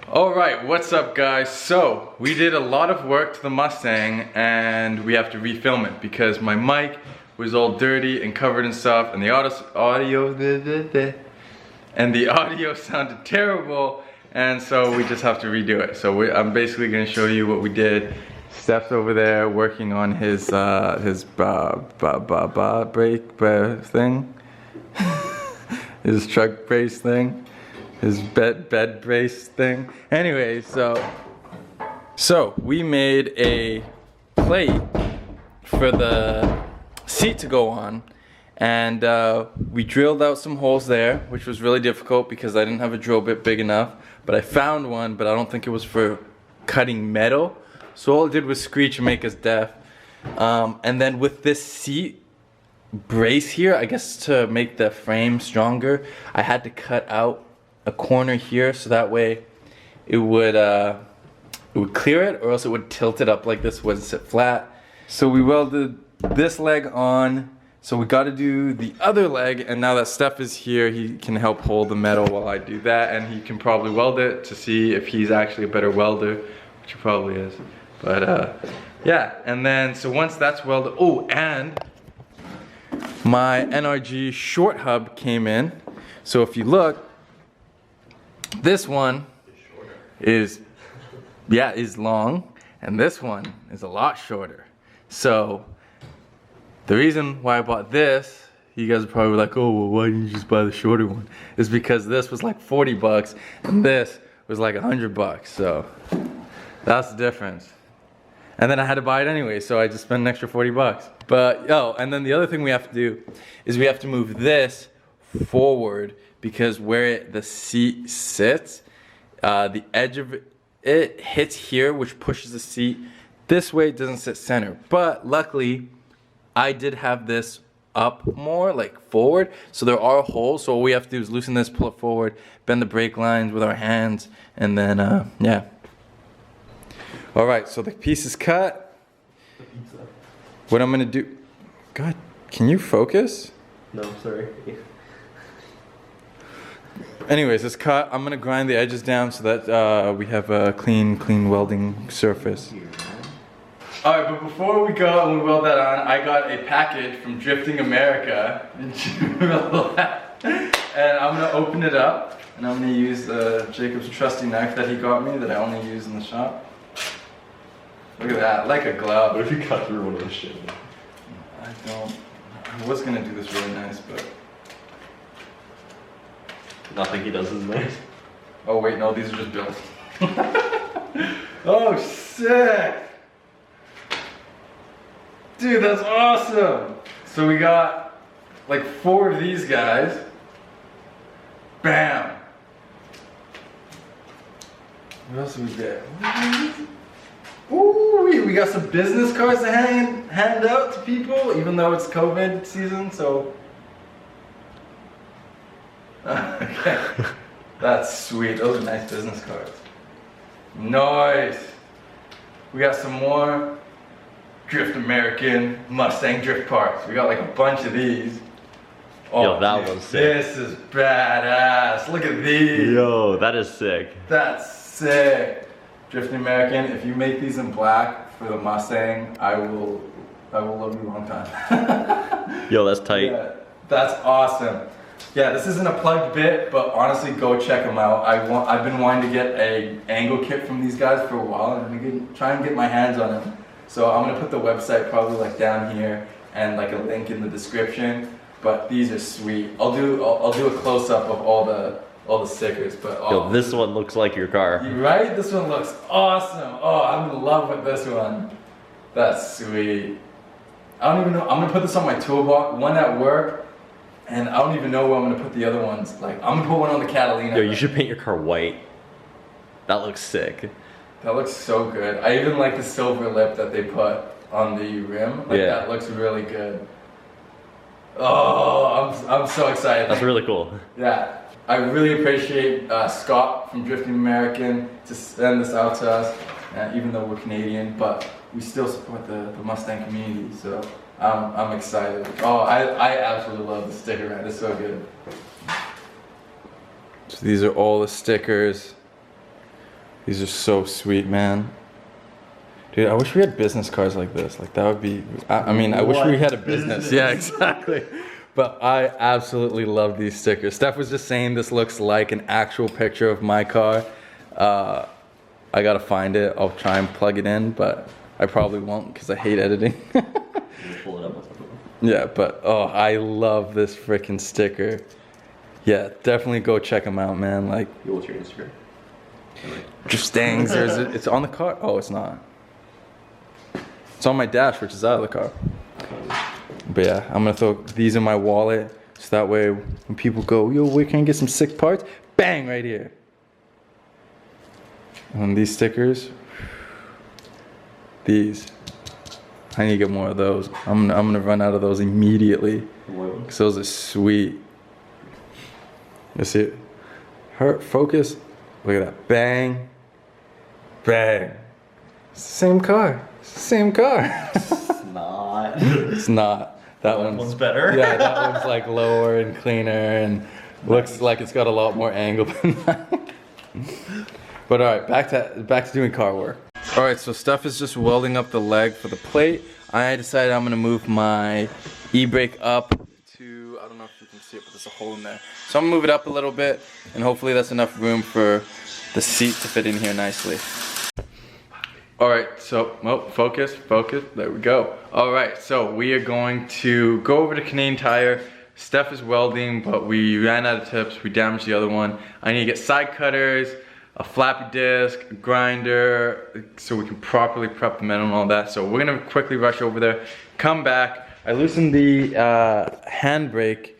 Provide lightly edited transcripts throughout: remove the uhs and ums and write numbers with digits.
Alright, what's up guys? So, we did a lot of work to the Mustang and we have to refilm it because my mic was all dirty and covered in stuff and the audio sounded terrible, and so we just have to redo it. So I'm basically going to show you what we did. Steph's over there working on his brake thing, his truck brace thing. His bed brace thing. Anyway, so we made a plate for the seat to go on, and we drilled out some holes there, which was really difficult because I didn't have a drill bit big enough, but I found one, but I don't think it was for cutting metal, so all it did was screech and make us deaf. And then with this seat brace here, I guess to make the frame stronger, I had to cut out a corner here so that way it would clear it, or else it would tilt it up like this, wouldn't sit flat. So we welded this leg on, so we got to do the other leg, and now that Steph is here, he can help hold the metal while I do that, and he can probably weld it to see if he's actually a better welder, which he probably is. But yeah, and then so once that's welded, oh, and my NRG short hub came in. So if you look, this one is long, and this one is a lot shorter. So the reason why I bought this, you guys are probably like, oh, well, why didn't you just buy the shorter one? Is because this was like 40 bucks and this was like 100 bucks. So that's the difference. And then I had to buy it anyway, so I just spent an extra 40 bucks. But and then the other thing we have to do is we have to move this forward, because where the seat sits, the edge of it hits here, which pushes the seat this way. It doesn't sit center, but luckily I did have this up more, like forward, so there are holes. So all we have to do is loosen this, pull it forward, bend the brake lines with our hands, and then yeah. All right, so the piece is cut. What I'm gonna do, God, can you focus? No, sorry. Anyways, it's cut. I'm gonna grind the edges down so that we have a clean welding surface. Alright, but before we go and we weld that on, I got a package from DriftAmerican. And I'm gonna open it up, and I'm gonna use Jacob's trusty knife that he got me that I only use in the shop. Look at that, like a glove. What if you cut through one of those shit? I was gonna do this really nice, but nothing he does is nice. Oh wait, no, these are just built. Oh, sick! Dude, that's awesome! So we got like 4 of these guys. Bam! What else do we get? Ooh, we got some business cards to hand out to people, even though it's COVID season, so. Okay, that's sweet. Those are nice business cards. Nice. We got some more DriftAmerican Mustang drift parts. We got like a bunch of these. Oh, yo, that dude, one's sick. This is badass. Look at these. Yo, that is sick. That's sick. DriftAmerican, if you make these in black for the Mustang, I will love you a long time. Yo, that's tight. Yeah, that's awesome. Yeah, this isn't a plugged bit, but honestly, go check them out. I've been wanting to get a angle kit from these guys for a while, and I'm gonna try and get my hands on them. So I'm gonna put the website probably like down here and like a link in the description. But these are sweet. I'll do a close up of all the stickers. But yo, this one looks like your car. Right? This one looks awesome. Oh, I'm in love with this one. That's sweet. I don't even know. I'm gonna put this on my toolbox. One at work. And I don't even know where I'm gonna put the other ones. Like, I'm gonna put one on the Catalina. Yo, you should paint your car white. That looks sick. That looks so good. I even like the silver lip that they put on the rim. Like, yeah. That looks really good. Oh, I'm so excited. That's really cool. Yeah. I really appreciate Scott from DriftAmerican to send this out to us, even though we're Canadian, but we still support the Mustang community, so I'm excited. Oh, I absolutely love the sticker, man. It's so good. So these are all the stickers These are so sweet, man. Dude, I wish we had business cards like this. Like that would be, I mean, I wish we had a business. Yeah, exactly. But I absolutely love these stickers. Steph was just saying this looks like an actual picture of my car. I gotta find it. I'll try and plug it in, but I probably won't because I hate editing. Just pull it up. Yeah, but oh, I love this freaking sticker. Yeah, definitely go check them out, man. Like, What's your Instagram? Driftstangs, it's on the car. Oh, it's not. It's on my dash, which is out of the car. But yeah, I'm gonna throw these in my wallet, so that way when people go, yo, where can I get some sick parts? Bang, right here. And these stickers, these, I need to get more of those. I'm gonna run out of those immediately, because those are sweet. You see it? Focus. Look at that. Bang. Bang. It's the same car. It's the same car. It's not. It's not. That one's better. Yeah, that one's like lower and cleaner and looks like it's got a lot more angle than that. But alright, back to doing car work. Alright, so Steph is just welding up the leg for the plate. I decided I'm gonna move my e-brake up to, I don't know if you can see it, but there's a hole in there. So I'm gonna move it up a little bit, and hopefully that's enough room for the seat to fit in here nicely. Alright, so, oh, focus, there we go. Alright, so we are going to go over to Canadian Tire. Steph is welding, but we ran out of tips, we damaged the other one. I need to get side cutters, a flappy disc, a grinder, so we can properly prep the metal and all that. So we're gonna quickly rush over there, come back. I loosened the handbrake.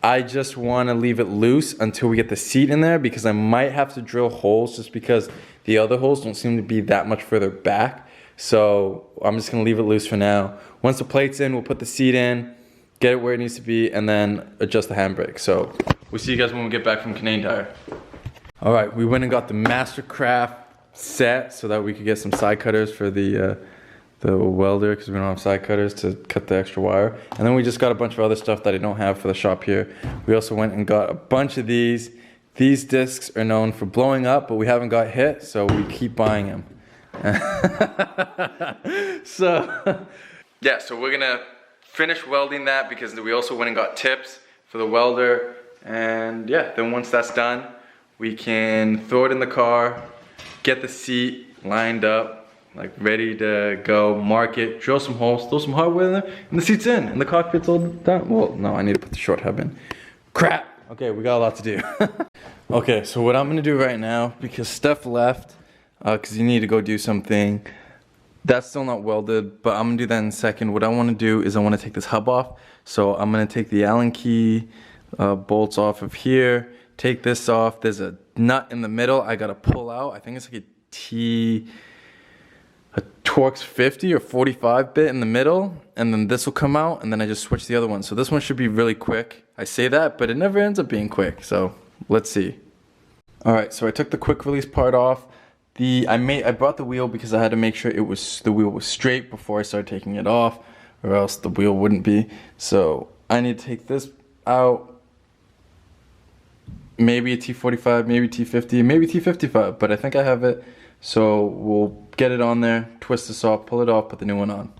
I just wanna leave it loose until we get the seat in there, because I might have to drill holes just because the other holes don't seem to be that much further back. So I'm just gonna leave it loose for now. Once the plate's in, we'll put the seat in, get it where it needs to be, and then adjust the handbrake. So we'll see you guys when we get back from Canadian Tire. All right, we went and got the Mastercraft set so that we could get some side cutters for the welder, because we don't have side cutters to cut the extra wire. And then we just got a bunch of other stuff that I don't have for the shop here. We also went and got a bunch of these. These discs are known for blowing up, but we haven't got hit, so we keep buying them. So, yeah, so we're gonna finish welding that, because we also went and got tips for the welder. And yeah, then once that's done, we can throw it in the car, get the seat lined up, like ready to go, mark it, drill some holes, throw some hardware in there, and the seat's in, and the cockpit's all done. Well, no, I need to put the short hub in. Crap! Okay, we got a lot to do. Okay, so what I'm gonna do right now, because Steph left, because you need to go do something, that's still not welded, but I'm gonna do that in a second. What I wanna do is I wanna take this hub off. So I'm gonna take the Allen key bolts off of here, take this off. There's a nut in the middle I gotta pull out. I think it's like a Torx 50 or 45 bit in the middle, and then this will come out, and then I just switch the other one. So this one should be really quick. I say that, but it never ends up being quick, so let's see. All right, so I took the quick release part off. I brought the wheel because I had to make sure the wheel was straight before I started taking it off, or else the wheel wouldn't be. So I need to take this out. Maybe a T45, maybe T50, maybe T55, but I think I have it. So we'll get it on there, twist this off, pull it off, put the new one on.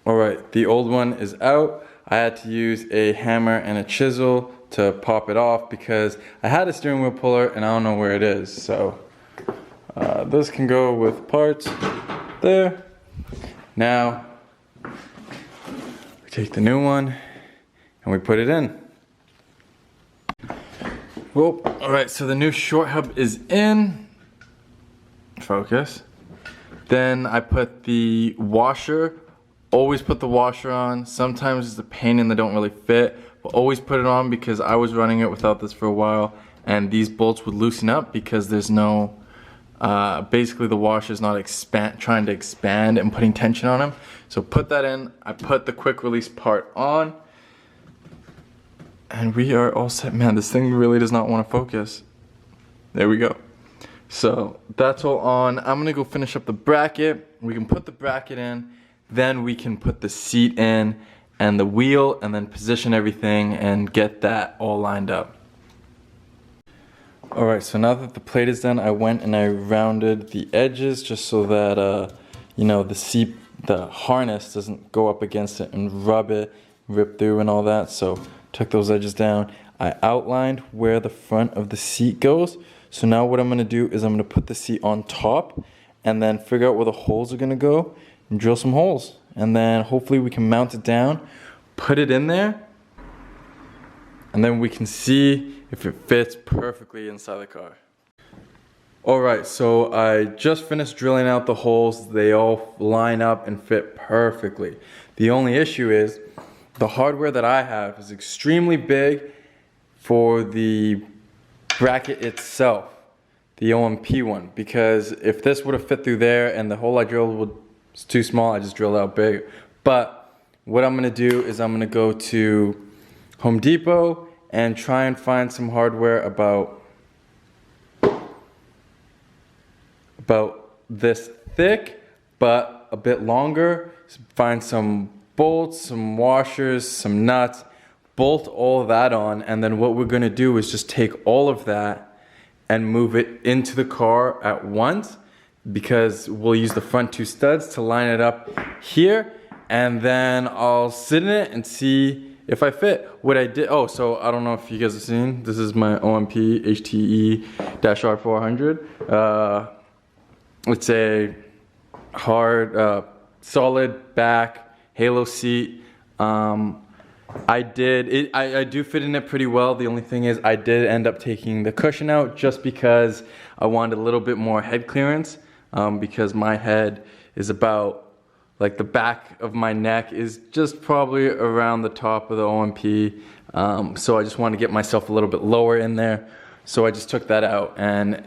All right, the old one is out. I had to use a hammer and a chisel to pop it off because I had a steering wheel puller and I don't know where it is. So this can go with parts there. Now, we take the new one and we put it in. Well, all right, so the new short hub is in. Focus. Then I put the washer. Always put the washer on. Sometimes it's a pain and they don't really fit, but always put it on because I was running it without this for a while, and these bolts would loosen up because there's no, basically the washer's not trying to expand and putting tension on them. So put that in. I put the quick release part on. And we are all set. Man, this thing really does not want to focus. There we go. So that's all on. I'm gonna go finish up the bracket. We can put the bracket in, then we can put the seat in and the wheel, and then position everything and get that all lined up. Alright, so now that the plate is done, I went and I rounded the edges just so that, you know, the harness doesn't go up against it and rip through and all that. So took those edges down. I outlined where the front of the seat goes. So now what I'm going to do is I'm going to put the seat on top and then figure out where the holes are going to go and drill some holes. And then hopefully we can mount it down, put it in there, and then we can see if it fits perfectly inside the car. Alright, so I just finished drilling out the holes. They all line up and fit perfectly. The only issue is the hardware that I have is extremely big for the bracket itself, the OMP one, because if this would have fit through there and the hole I drilled was too small, I just drilled out big. But what I'm going to do is I'm going to go to Home Depot and try and find some hardware about this thick but a bit longer. Find some bolts, some washers, some nuts, bolt all of that on, and then what we're going to do is just take all of that and move it into the car at once, because we'll use the front two studs to line it up here, and then I'll sit in it and see if I fit. What I did, oh, so I don't know if you guys have seen, this is my OMP HTE-R400. It's a hard, solid back halo seat. I do fit in it pretty well. The only thing is I did end up taking the cushion out just because I wanted a little bit more head clearance, because my head is about, like, the back of my neck is just probably around the top of the OMP. So I just want to get myself a little bit lower in there. So I just took that out, and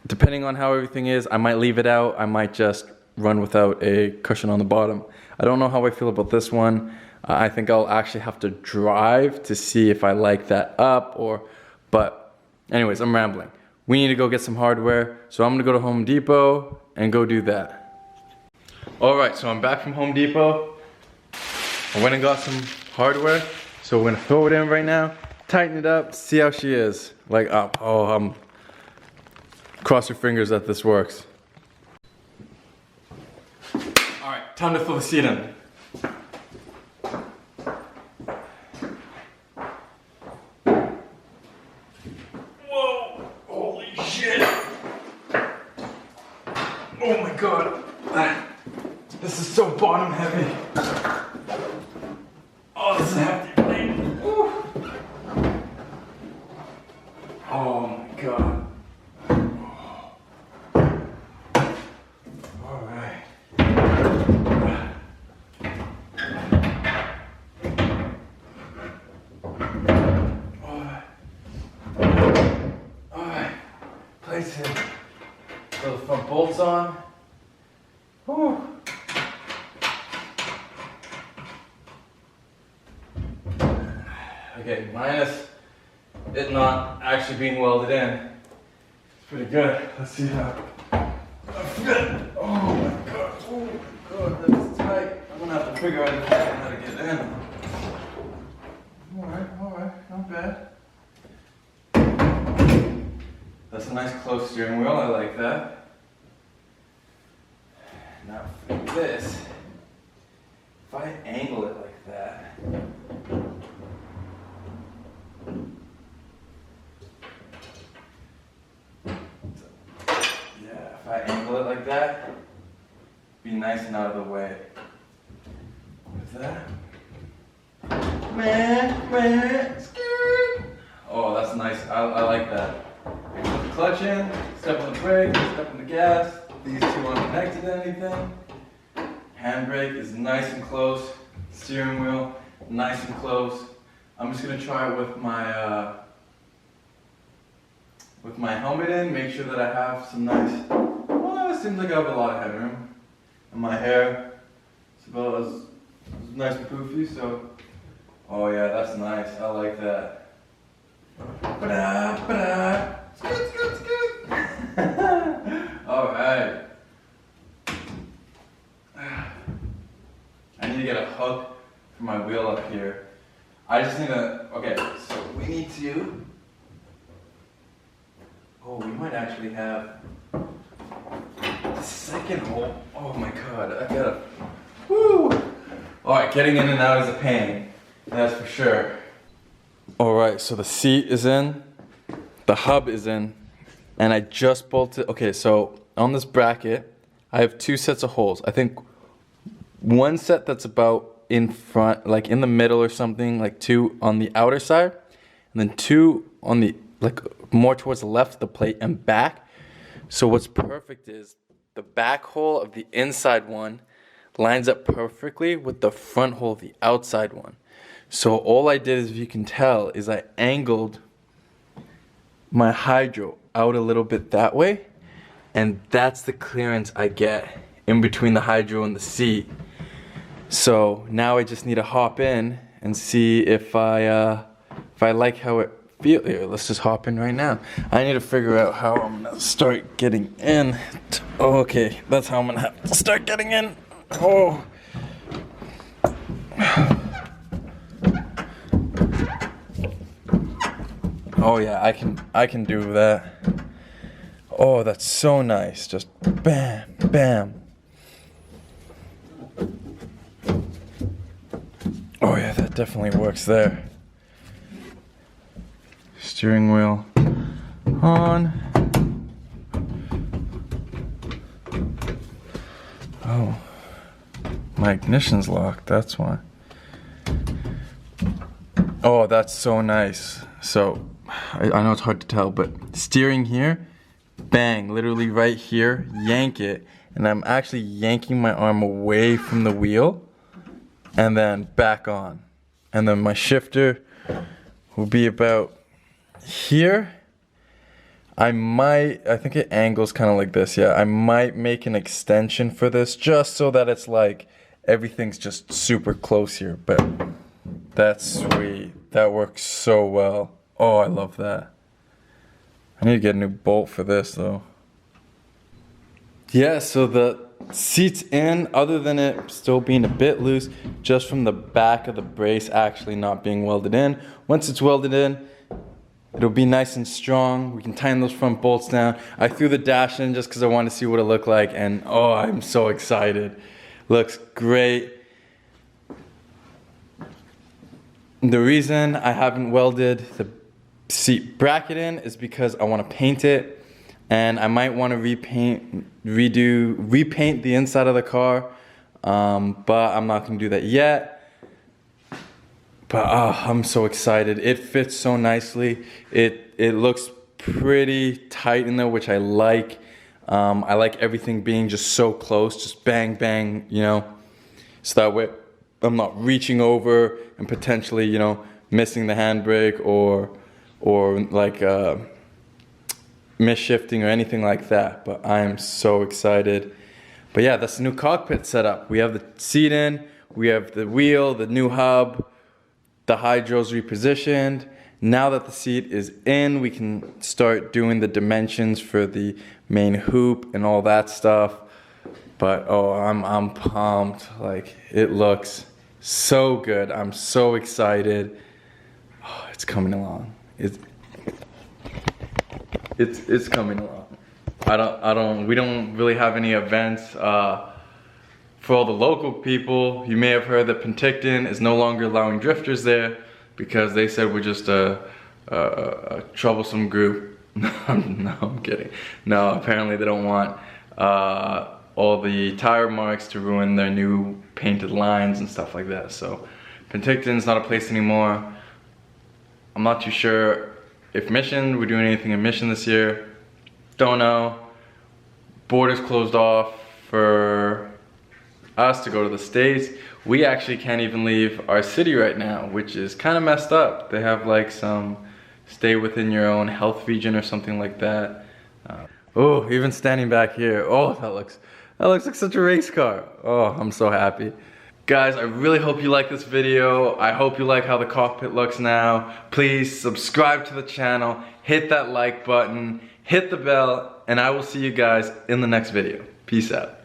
depending on how everything is, I might leave it out. I might just run without a cushion on the bottom. I don't know how I feel about this one. I think I'll actually have to drive to see if I like that up, but anyways, I'm rambling. We need to go get some hardware, so I'm gonna go to Home Depot and go do that. Alright, so I'm back from Home Depot. I went and got some hardware, so we're gonna throw it in right now, tighten it up, see how she is. Like, cross your fingers that this works. Alright, time to throw the seat in. Whoa! Holy shit! Oh my god! This is so bottom heavy. Oh, this is a hefty thing. Woo. Oh my god. Alright. Alright. Place it. Throw the front bolts on. Whew. Okay, minus it not actually being welded in. It's pretty good. Let's see how I fit. Oh my god. Oh my god, that's tight. I'm gonna have to figure out how to get in. Alright, not bad. That's a nice close steering wheel, I like that. Now for this, if I angle it like that, if I angle it like that, be nice and out of the way. What's that? Man, scared. Oh, that's nice. I like that. Put the clutch in, step on the brake, step on the gas. These two aren't connected to anything. Handbrake is nice and close. Steering wheel, nice and close. I'm just gonna try it with my helmet in, make sure that I have some nice, well, it seems like I have a lot of headroom. And my hair is about as nice and poofy, so, oh yeah, that's nice, I like that. Ba-da, scoot. Alright. I need to get a hook for my wheel up here. I just need to, okay, so we need to, Oh, we might actually have the second hole. Oh my god, I gotta. Woo! Alright, getting in and out is a pain. That's for sure. Alright, so the seat is in, the hub is in, and I just bolted. Okay, so on this bracket, I have 2 sets of holes. I think one set that's about in front, like in the middle or something, like 2 on the outer side, and then 2 on the, like more towards the left of the plate and back. So what's perfect is the back hole of the inside one lines up perfectly with the front hole of the outside one. So all I did, as you can tell, is I angled my hydro out a little bit that way, and that's the clearance I get in between the hydro and the seat. So now I just need to hop in and see if I like how it feels. Here, let's just hop in right now. I need to figure out how I'm gonna start getting in. Oh, okay, that's how I'm gonna have to start getting in. Oh. Oh yeah, I can do that. Oh, that's so nice. Just bam, bam. Oh yeah, that definitely works there. Steering wheel on. Oh, my ignition's locked, that's why. Oh, that's so nice. So, I know it's hard to tell, but steering here, bang, literally right here, yank it, and I'm actually yanking my arm away from the wheel, and then back on. And then my shifter will be about here. I think it angles kind of like this, yeah. I might make an extension for this just so that it's like everything's just super close here, but that's sweet. That works so well. Oh, I love that. I need to get a new bolt for this though. Yeah, so the seat's in, other than it still being a bit loose, just from the back of the brace actually not being welded in. Once it's welded in, it'll be nice and strong. We can tighten those front bolts down. I threw the dash in just because I wanted to see what it looked like, and oh, I'm so excited. Looks great. The reason I haven't welded the seat bracket in is because I want to paint it, and I might want to repaint the inside of the car, but I'm not going to do that yet. But I'm so excited. It fits so nicely. It looks pretty tight in there, which I like. I like everything being just so close, just bang, bang, you know, so that way I'm not reaching over and potentially, you know, missing the handbrake or like misshifting or anything like that. But I am so excited. But yeah, that's the new cockpit setup. We have the seat in, we have the wheel, the new hub, the hydro's repositioned. Now that the seat is in, we can start doing the dimensions for the main hoop and all that stuff. But oh, I'm pumped. Like, it looks so good. I'm so excited. Oh, it's coming along. It's coming along. We don't really have any events. For all the local people, you may have heard that Penticton is no longer allowing drifters there because they said we're just a troublesome group. No, I'm kidding. No, apparently they don't want all the tire marks to ruin their new painted lines and stuff like that. So Penticton's not a place anymore. I'm not too sure if we're doing anything in Mission this year. Don't know. Borders closed off for us to go to the States. We actually can't even leave our city right now, which is kind of messed up. They have like some stay within your own health region or something like that. Oh, even standing back here, oh, that looks like such a race car. Oh, I'm so happy. Guys, I really hope you like this video. I hope you like how the cockpit looks now. Please subscribe to the channel, hit that like button, hit the bell, and I will see you guys in the next video. Peace out.